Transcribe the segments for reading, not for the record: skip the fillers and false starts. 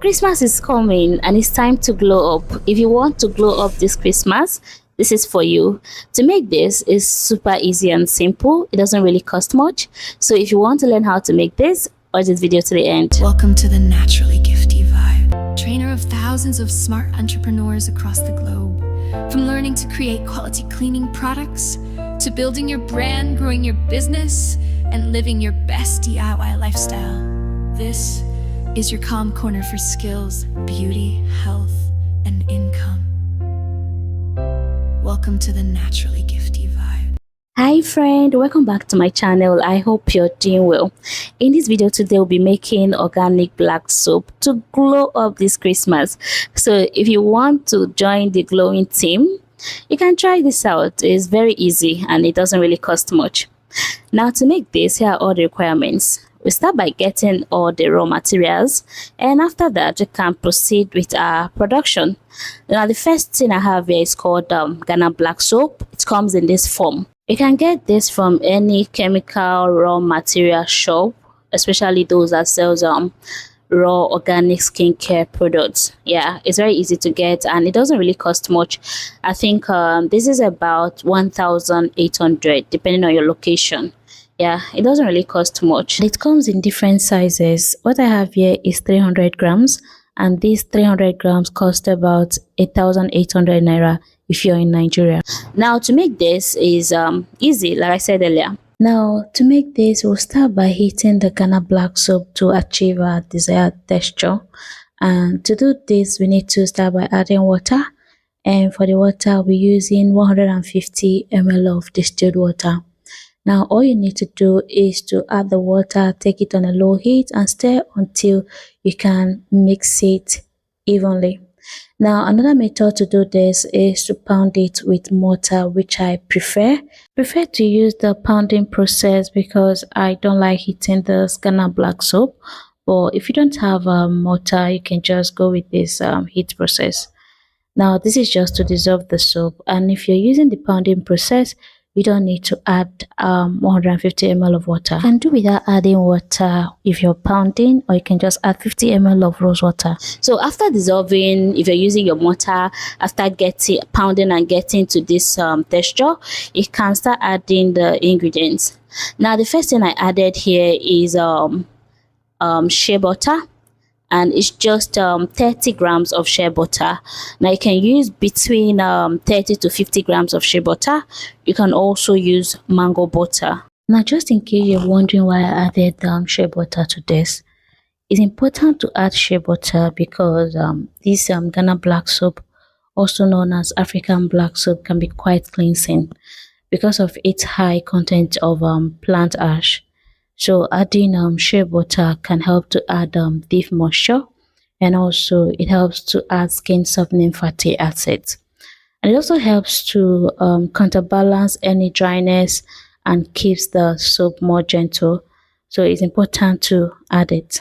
Christmas is coming and it's time to glow up. If you want to glow up this Christmas, this is for you. To make this is super easy and simple. It doesn't really cost much. So if you want to learn how to make this, watch this video to the end. Welcome to the Naturally Gifty Vibe, trainer of thousands of smart entrepreneurs across the globe. From learning to create quality cleaning products, to building your brand, growing your business, and living your best DIY lifestyle. This is your calm corner for skills, beauty, health, and income. Welcome to the Naturally Gifty Vibe. Hi friend, welcome back to my channel. I hope you're doing well. In this video today, we'll be making organic black soap to glow up this Christmas. So if you want to join the glowing team, you can try this out. It's very easy and it doesn't really cost much. Now to make this, here are all the requirements. We start by getting all the raw materials, and after that we can proceed with our production. Now the first thing I have here is called Ghana black soap. It comes in this form. You can get this from any chemical raw material shop, especially those that sells raw organic skincare products. Yeah, it's very easy to get and it doesn't really cost much. I think this is about 1,800 depending on your location. Yeah, it doesn't really cost much. It comes in different sizes. What I have here is 300 grams, and these 300 grams cost about 8,800 naira if you're in Nigeria. Now to make this is easy, like I said earlier. Now to make this, we'll start by heating the Ghana black soap to achieve our desired texture. And to do this, we need to start by adding water. And for the water, we're using 150 ml of distilled water. Now all you need to do is to add the water, take it on a low heat and stir until you can mix it evenly. Now another method to do this is to pound it with mortar, which I prefer to use the pounding process because I don't like heating the Ghana black soap. But if you don't have a mortar, you can just go with this heat process. Now this is just to dissolve the soap, and if you're using the pounding process, you don't need to add 150 ml of water. You can do without adding water if you're pounding, or you can just add 50 ml of rose water. So after dissolving, if you're using your mortar, after getting pounding and getting to this texture, you can start adding the ingredients. Now the first thing I added here is shea butter, and it's just 30 grams of shea butter. Now you can use between 30 to 50 grams of shea butter. You can also use mango butter. Now just in case you're wondering why I added shea butter to this, it's important to add shea butter because this Ghana black soap, also known as African black soap, can be quite cleansing because of its high content of plant ash. So adding shea butter can help to add deep moisture, and also it helps to add skin softening fatty acids. And it also helps to counterbalance any dryness and keeps the soap more gentle. So it's important to add it.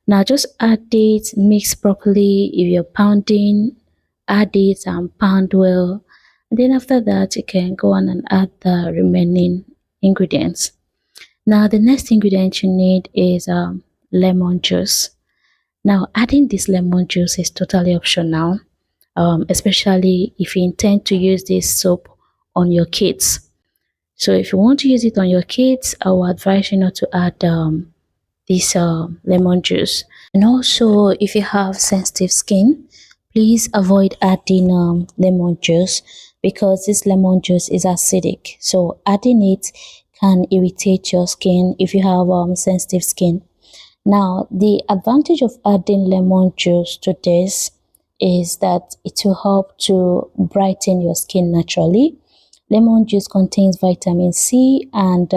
Now just add it, mix properly. If you're pounding, add it and pound well. And then after that, you can go on and add the remaining ingredients. Now the next ingredient you need is lemon juice. Now adding this lemon juice is totally optional, especially if you intend to use this soap on your kids. So if you want to use it on your kids, I will advise you not to add this lemon juice. And also if you have sensitive skin, please avoid adding lemon juice because this lemon juice is acidic. So adding it can irritate your skin if you have sensitive skin. Now the advantage of adding lemon juice to this is that it will help to brighten your skin naturally. Lemon juice contains vitamin C and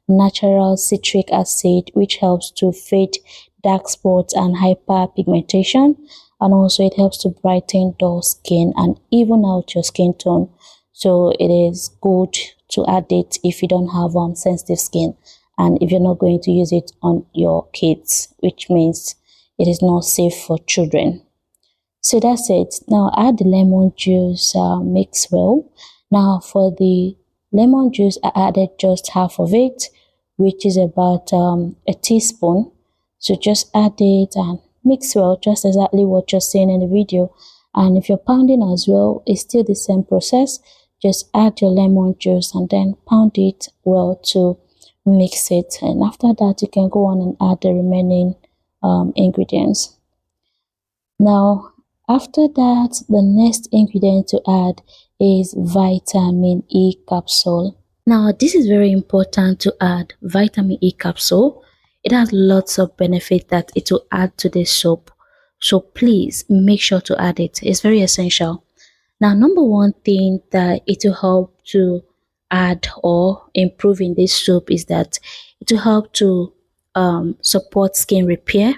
natural citric acid, which helps to fade dark spots and hyperpigmentation, and also it helps to brighten dull skin and even out your skin tone. So it is good to add it if you don't have sensitive skin and if you're not going to use it on your kids, which means it is not safe for children. So that's it. Now add the lemon juice, mix well. Now for the lemon juice, I added just half of it, which is about a teaspoon. So just add it and mix well, just exactly what you're seeing in the video. And if you're pounding as well, it's still the same process. Just add your lemon juice and then pound it well to mix it. And after that, you can go on and add the remaining ingredients. Now, after that, the next ingredient to add is vitamin E capsule. Now, this is very important to add vitamin E capsule. It has lots of benefit that it will add to the soap. So please make sure to add it. It's very essential. Now, number one thing that it will help to add or improve in this soap is that it will help to support skin repair.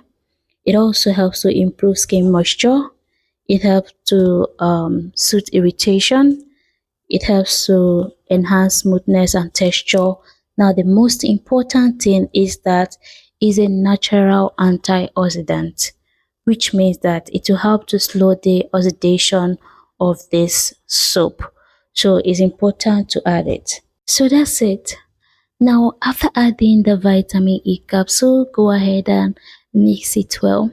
It also helps to improve skin moisture. It helps to soothe irritation. It helps to enhance smoothness and texture. Now, the most important thing is that it's a natural antioxidant, which means that it will help to slow the oxidation of this soap. So it's important to add it. So that's it. Now, after adding the vitamin E capsule, go ahead and mix it well.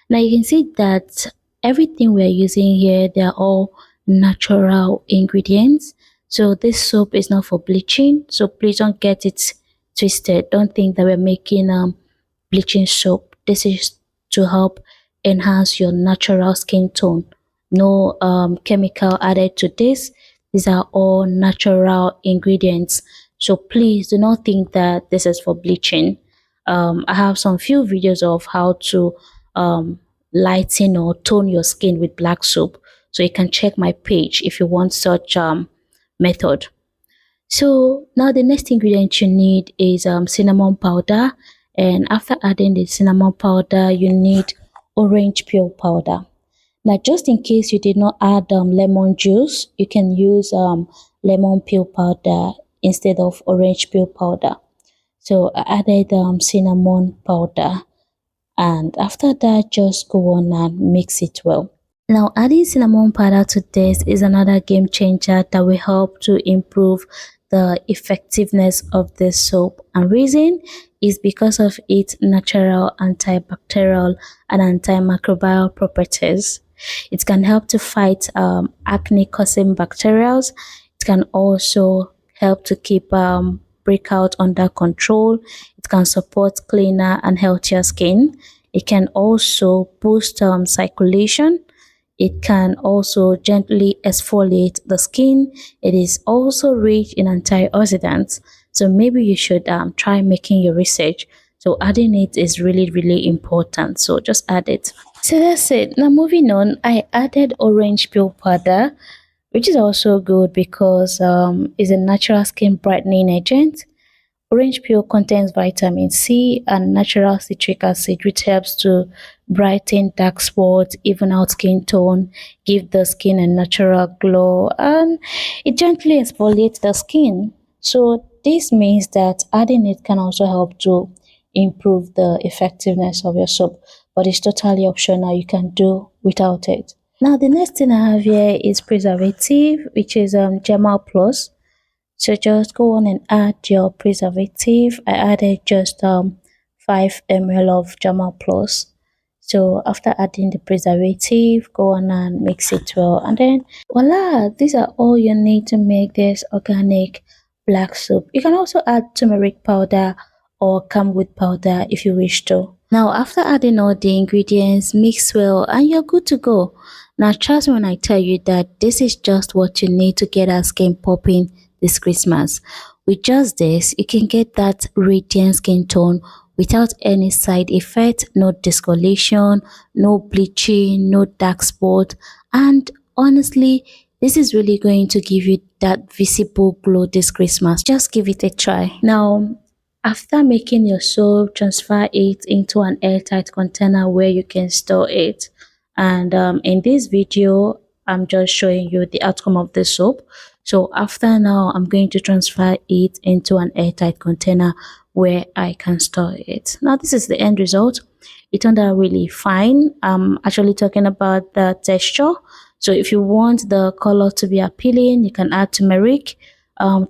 Now you can see that everything we're using here, they're all natural ingredients. So this soap is not for bleaching. So please don't get it twisted. Don't think that we're making bleaching soap. This is to help enhance your natural skin tone. No chemical added to this. These are all natural ingredients. So please do not think that this is for bleaching. I have some few videos of how to lighten or tone your skin with black soap, so you can check my page if you want such method. So now the next ingredient you need is cinnamon powder, and after adding the cinnamon powder you need orange peel powder. Now just in case you did not add lemon juice, you can use lemon peel powder instead of orange peel powder. So I added cinnamon powder, and after that just go on and mix it well. Now adding cinnamon powder to this is another game changer that will help to improve the effectiveness of this soap, and reason is because of its natural antibacterial and antimicrobial properties. It can help to fight acne causing bacteria. It can also help to keep breakout under control. It can support cleaner and healthier skin. It can also boost circulation. It can also gently exfoliate the skin. It is also rich in antioxidants. So maybe you should try making your research. So adding it is really important. So just add it. So that's it. Now moving on, I added orange peel powder, which is also good because it's a natural skin brightening agent. Orange peel contains vitamin C and natural citric acid, which helps to brighten dark spots, even out skin tone, give the skin a natural glow, and it gently exfoliates the skin. So this means that adding it can also help to improve the effectiveness of your soap, but it's totally optional. You can do without it. Now the next thing I have here is preservative, which is Gemal Plus. So just go on and add your preservative. I added just 5 ml of Gemal Plus. So after adding the preservative, go on and mix it well, and then voila, these are all you need to make this organic black soap. You can also add turmeric powder or camwood powder if you wish to. Now after adding all the ingredients, mix well and you're good to go. Now trust me when I tell you that this is just what you need to get our skin popping this Christmas. With just this, you can get that radiant skin tone without any side effect, no discoloration, no bleaching, no dark spot, and honestly, this is really going to give you that visible glow this Christmas. Just give it a try. Now, after making your soap, transfer it into an airtight container where you can store it. And in this video, I'm just showing you the outcome of the soap. So after now, I'm going to transfer it into an airtight container where I can store it. Now this is the end result. It turned out really fine. I'm actually talking about the texture. So if you want the color to be appealing, you can add turmeric.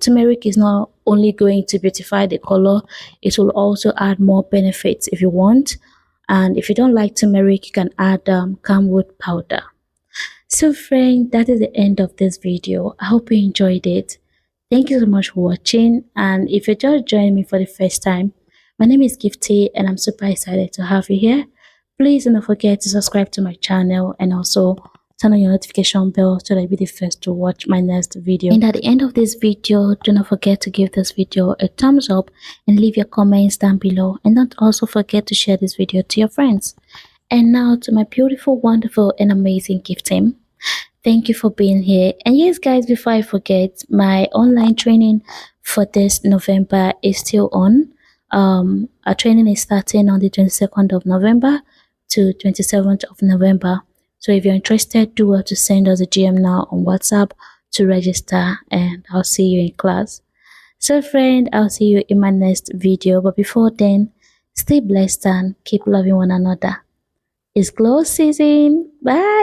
Turmeric is not only going to beautify the color, it will also add more benefits if you want. And if you don't like turmeric, you can add camwood powder. So friend, that is the end of this video. I hope you enjoyed it. Thank you so much for watching. And if you just joined me for the first time, my name is Gifty and I'm super excited to have you here. Please don't forget to subscribe to my channel and also turn on your notification bell so that you'll be the first to watch my next video. And at the end of this video, do not forget to give this video a thumbs up and leave your comments down below. And don't also forget to share this video to your friends. And now to my beautiful, wonderful and amazing gift team. Thank you for being here. And yes guys, before I forget, my online training for this November is still on. Our training is starting on the 22nd of November to 27th of November. So if you're interested, do well to send us a GM now on WhatsApp to register, and I'll see you in class. So friend, I'll see you in my next video. But before then, stay blessed and keep loving one another. It's glow season. Bye.